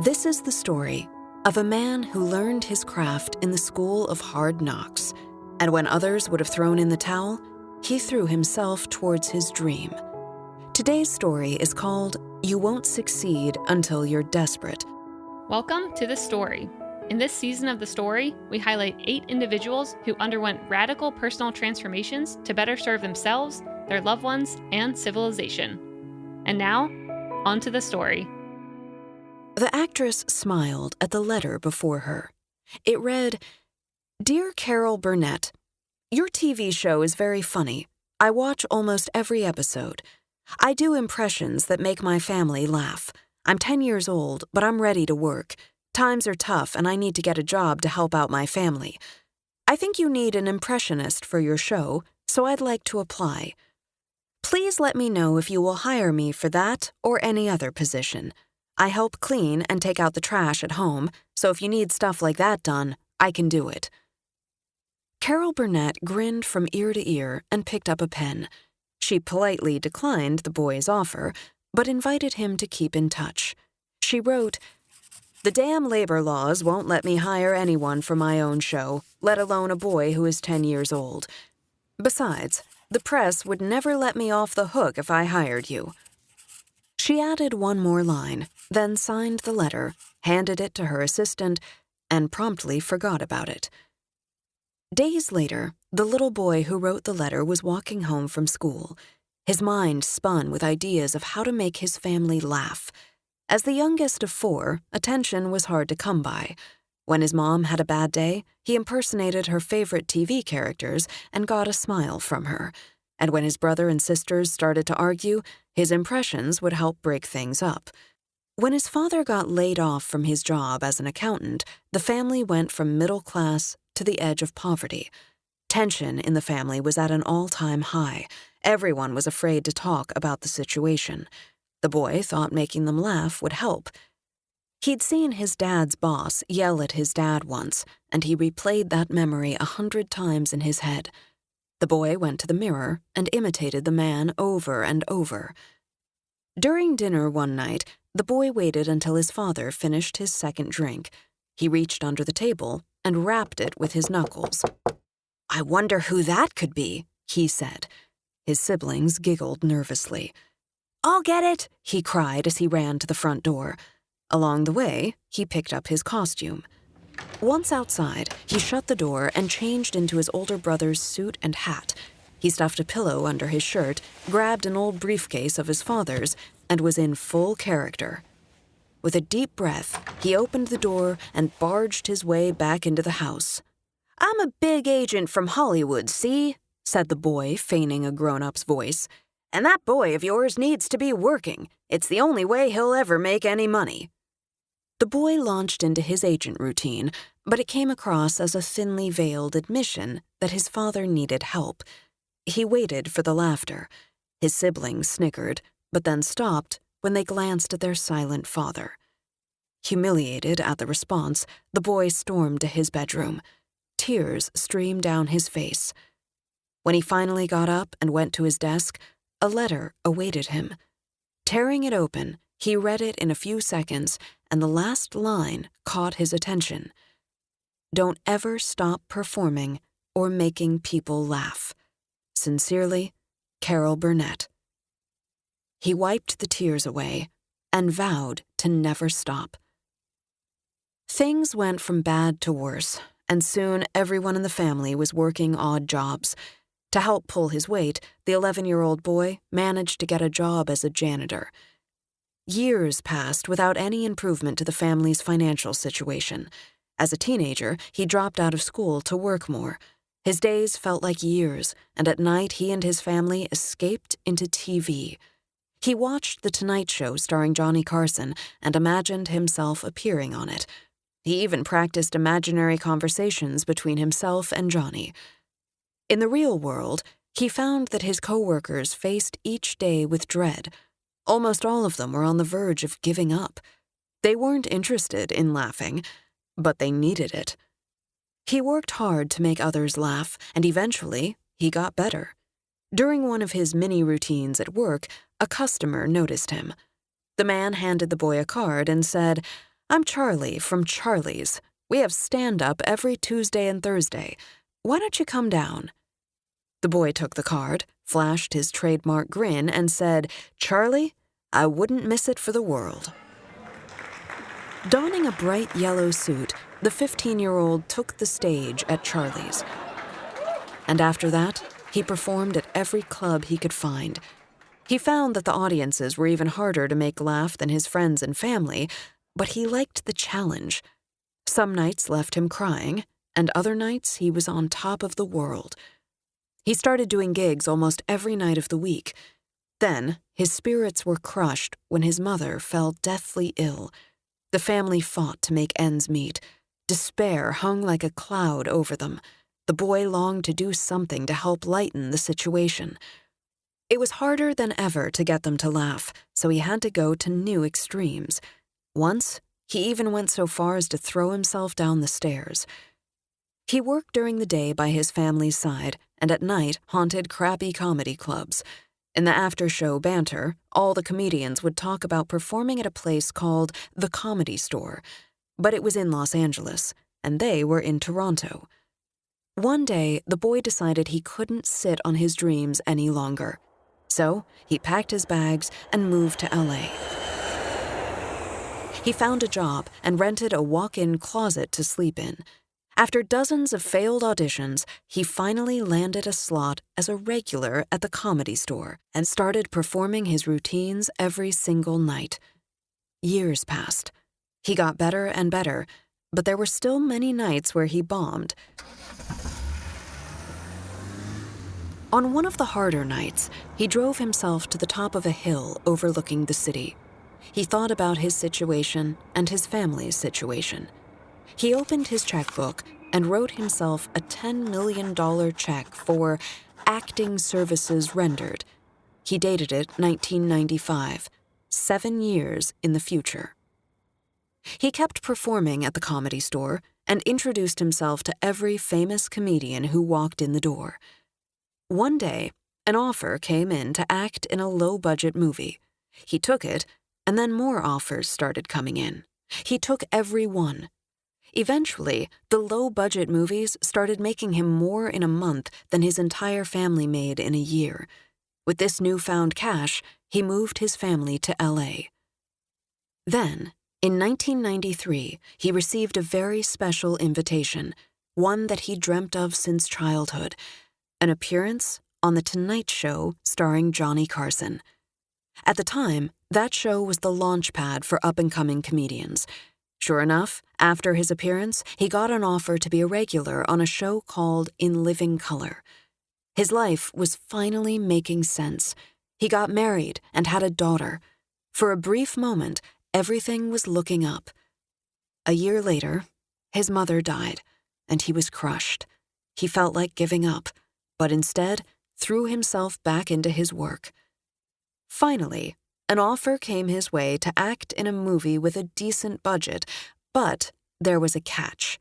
This is the story of a man who learned his craft in the school of hard knocks, and when others would have thrown in the towel, he threw himself towards his dream. Today's story is called You Won't Succeed Until You're Desperate. Welcome to The Story. In this season of The Story, we highlight 8 individuals who underwent radical personal transformations to better serve themselves, their loved ones, and civilization. And now, on to the story. The actress smiled at the letter before her. It read, "Dear Carol Burnett, your TV show is very funny. I watch almost every episode. I do impressions that make my family laugh. I'm 10 years old, but I'm ready to work. Times are tough and I need to get a job to help out my family. I think you need an impressionist for your show, so I'd like to apply. Please let me know if you will hire me for that or any other position. I help clean and take out the trash at home, so if you need stuff like that done, I can do it." Carol Burnett grinned from ear to ear and picked up a pen. She politely declined the boy's offer, but invited him to keep in touch. She wrote, "The damn labor laws won't let me hire anyone for my own show, let alone a boy who is 10 years old. Besides, the press would never let me off the hook if I hired you." She added one more line, then signed the letter, handed it to her assistant, and promptly forgot about it. Days later, the little boy who wrote the letter was walking home from school. His mind spun with ideas of how to make his family laugh. As the youngest of 4, attention was hard to come by. When his mom had a bad day, he impersonated her favorite TV characters and got a smile from her. And when his brother and sisters started to argue, his impressions would help break things up. When his father got laid off from his job as an accountant, the family went from middle class to the edge of poverty. Tension in the family was at an all-time high. Everyone was afraid to talk about the situation. The boy thought making them laugh would help. He'd seen his dad's boss yell at his dad once, and he replayed that memory 100 times in his head. The boy went to the mirror and imitated the man over and over. During dinner one night, the boy waited until his father finished his second drink. He reached under the table and rapped it with his knuckles. "I wonder who that could be," he said. His siblings giggled nervously. "I'll get it," he cried as he ran to the front door. Along the way, he picked up his costume. Once outside, he shut the door and changed into his older brother's suit and hat. He stuffed a pillow under his shirt, grabbed an old briefcase of his father's, and was in full character. With a deep breath, he opened the door and barged his way back into the house. "I'm a big agent from Hollywood, see?" said the boy, feigning a grown-up's voice. "And that boy of yours needs to be working. It's the only way he'll ever make any money." The boy launched into his agent routine, but it came across as a thinly veiled admission that his father needed help. He waited for the laughter. His siblings snickered, but then stopped when they glanced at their silent father. Humiliated at the response, the boy stormed to his bedroom. Tears streamed down his face. When he finally got up and went to his desk, a letter awaited him. Tearing it open, he read it in a few seconds, and the last line caught his attention. "Don't ever stop performing or making people laugh. Sincerely, Carol Burnett." He wiped the tears away and vowed to never stop. Things went from bad to worse, and soon everyone in the family was working odd jobs. To help pull his weight, the 11-year-old boy managed to get a job as a janitor. Years passed without any improvement to the family's financial situation. As a teenager, he dropped out of school to work more. His days felt like years, and at night he and his family escaped into TV. He watched The Tonight Show starring Johnny Carson and imagined himself appearing on it. He even practiced imaginary conversations between himself and Johnny. In the real world, he found that his coworkers faced each day with dread. Almost all of them were on the verge of giving up. They weren't interested in laughing, but they needed it. He worked hard to make others laugh, and eventually, he got better. During one of his mini routines at work, a customer noticed him. The man handed the boy a card and said, I'm Charlie from Charlie's. We have stand-up every Tuesday and Thursday. Why don't you come down?" The boy took the card, flashed his trademark grin, and said, "Charlie, I wouldn't miss it for the world." Donning a bright yellow suit, the 15-year-old took the stage at Charlie's. And after that, he performed at every club he could find. He found that the audiences were even harder to make laugh than his friends and family, but he liked the challenge. Some nights left him crying, and other nights he was on top of the world. He started doing gigs almost every night of the week. Then, his spirits were crushed when his mother fell deathly ill. The family fought to make ends meet. Despair hung like a cloud over them. The boy longed to do something to help lighten the situation. It was harder than ever to get them to laugh, so he had to go to new extremes. Once, he even went so far as to throw himself down the stairs. He worked during the day by his family's side, and at night haunted crappy comedy clubs. In the after-show banter, all the comedians would talk about performing at a place called the Comedy Store, but it was in Los Angeles, and they were in Toronto. One day, the boy decided he couldn't sit on his dreams any longer. So, he packed his bags and moved to LA. He found a job and rented a walk-in closet to sleep in. After dozens of failed auditions, he finally landed a slot as a regular at the Comedy Store and started performing his routines every single night. Years passed. He got better and better, but there were still many nights where he bombed. On one of the harder nights, he drove himself to the top of a hill overlooking the city. He thought about his situation and his family's situation. He opened his checkbook and wrote himself a $10 million check for acting services rendered. He dated it 1995, 7 years in the future. He kept performing at the Comedy Store and introduced himself to every famous comedian who walked in the door. One day, an offer came in to act in a low-budget movie. He took it, and then more offers started coming in. He took every one. Eventually, the low-budget movies started making him more in a month than his entire family made in a year. With this newfound cash, he moved his family to LA. Then, in 1993, he received a very special invitation, one that he dreamt of since childhood, an appearance on The Tonight Show starring Johnny Carson. At the time, that show was the launch pad for up-and-coming comedians. Sure enough, after his appearance, he got an offer to be a regular on a show called In Living Color. His life was finally making sense. He got married and had a daughter. For a brief moment, everything was looking up. A year later, his mother died, and he was crushed. He felt like giving up, but instead threw himself back into his work. Finally, an offer came his way to act in a movie with a decent budget, but there was a catch.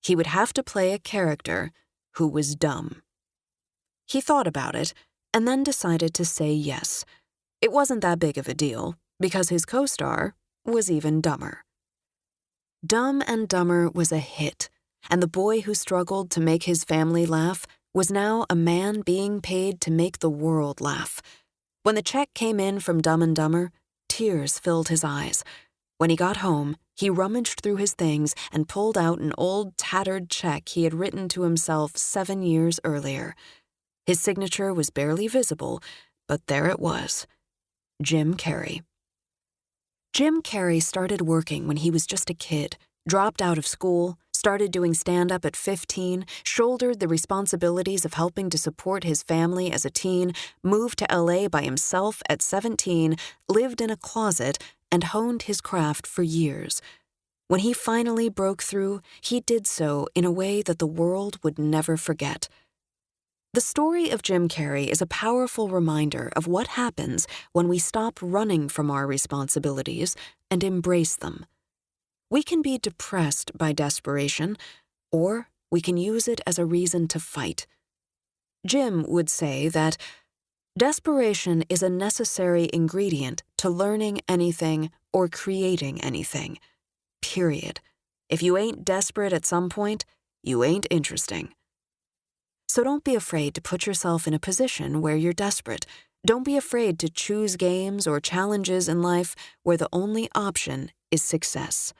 He would have to play a character who was dumb. He thought about it and then decided to say yes. It wasn't that big of a deal, because his co-star was even dumber. Dumb and Dumber was a hit, and the boy who struggled to make his family laugh was now a man being paid to make the world laugh. When the check came in from Dumb and Dumber, tears filled his eyes. When he got home, he rummaged through his things and pulled out an old tattered check he had written to himself 7 years earlier. His signature was barely visible, but there it was. Jim Carrey. Jim Carrey started working when he was just a kid, dropped out of school, started doing stand-up at 15, shouldered the responsibilities of helping to support his family as a teen, moved to LA by himself at 17, lived in a closet, and honed his craft for years. When he finally broke through, he did so in a way that the world would never forget. The story of Jim Carrey is a powerful reminder of what happens when we stop running from our responsibilities and embrace them. We can be depressed by desperation, or we can use it as a reason to fight. Jim would say that desperation is a necessary ingredient to learning anything or creating anything. Period. If you ain't desperate at some point, you ain't interesting. So don't be afraid to put yourself in a position where you're desperate. Don't be afraid to choose games or challenges in life where the only option is success.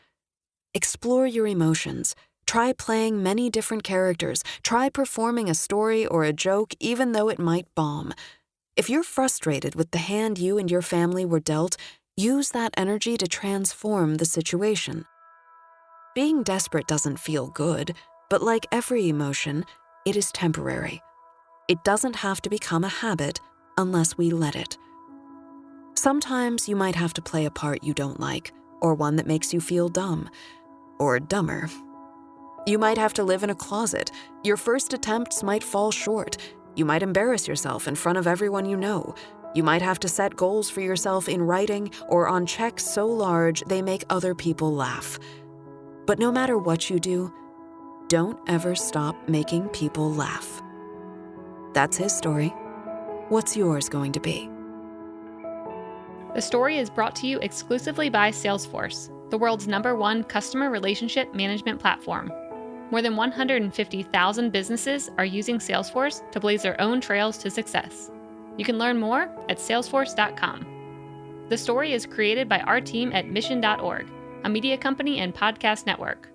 Explore your emotions. Try playing many different characters. Try performing a story or a joke even though it might bomb. If you're frustrated with the hand you and your family were dealt, use that energy to transform the situation. Being desperate doesn't feel good, but like every emotion, it is temporary. It doesn't have to become a habit unless we let it. Sometimes you might have to play a part you don't like, or one that makes you feel dumb, or dumber. You might have to live in a closet. Your first attempts might fall short. You might embarrass yourself in front of everyone you know. You might have to set goals for yourself in writing or on checks so large they make other people laugh. But no matter what you do, don't ever stop making people laugh. That's his story. What's yours going to be? The story is brought to you exclusively by Salesforce, the world's #1 customer relationship management platform. More than 150,000 businesses are using Salesforce to blaze their own trails to success. You can learn more at salesforce.com. The story is created by our team at mission.org, a media company and podcast network.